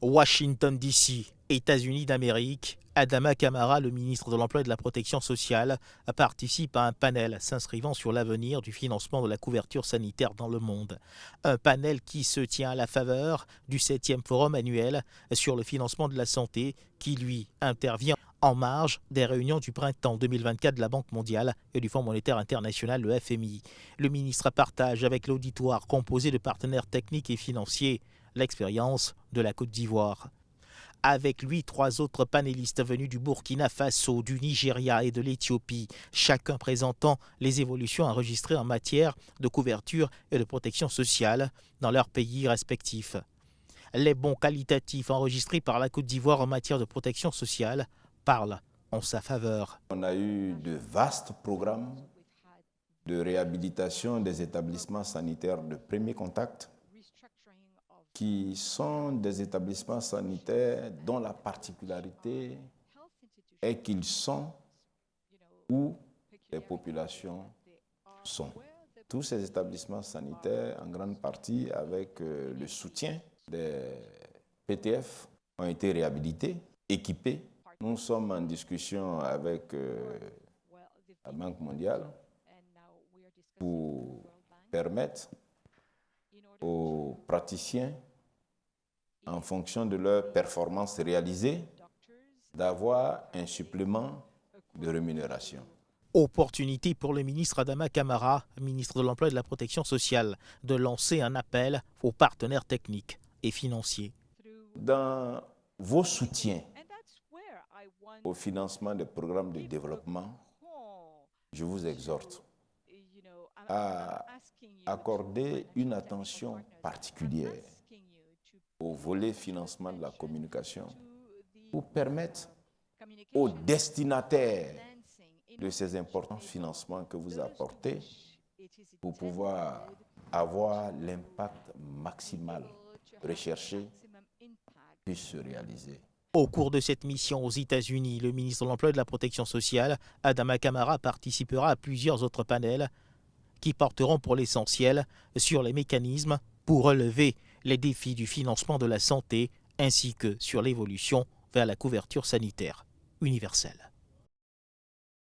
Washington DC, États-Unis d'Amérique, Adama Kamara, le ministre de l'Emploi et de la Protection sociale, participe à un panel s'inscrivant sur l'avenir du financement de la couverture sanitaire dans le monde. Un panel qui se tient à la faveur du 7e forum annuel sur le financement de la santé qui, lui, intervient en marge des réunions du printemps 2024 de la Banque mondiale et du Fonds monétaire international, le FMI. Le ministre partage avec l'auditoire composé de partenaires techniques et financiers l'expérience de la Côte d'Ivoire. Avec lui, 3 autres panélistes venus du Burkina Faso, du Nigeria et de l'Éthiopie, chacun présentant les évolutions enregistrées en matière de couverture et de protection sociale dans leurs pays respectifs. Les bons qualitatifs enregistrés par la Côte d'Ivoire en matière de protection sociale parlent en sa faveur. On a eu de vastes programmes de réhabilitation des établissements sanitaires de premier contact, qui sont des établissements sanitaires dont la particularité est qu'ils sont où les populations sont. Tous ces établissements sanitaires, en grande partie avec le soutien des PTF, ont été réhabilités, équipés. Nous sommes en discussion avec la Banque mondiale pour permettre aux praticiens, en fonction de leurs performances réalisées, d'avoir un supplément de rémunération. Opportunité pour le ministre Adama Kamara, ministre de l'Emploi et de la Protection sociale, de lancer un appel aux partenaires techniques et financiers. Dans vos soutiens au financement des programmes de développement, je vous exhorte à accorder une attention particulière au volet financement de la communication pour permettre aux destinataires de ces importants financements que vous apportez pour pouvoir avoir l'impact maximal recherché puisse se réaliser. Au cours de cette mission aux États-Unis, le ministre de l'Emploi et de la Protection sociale, Adama Kamara, participera à plusieurs autres panels qui porteront pour l'essentiel sur les mécanismes pour relever les défis du financement de la santé ainsi que sur l'évolution vers la couverture sanitaire universelle.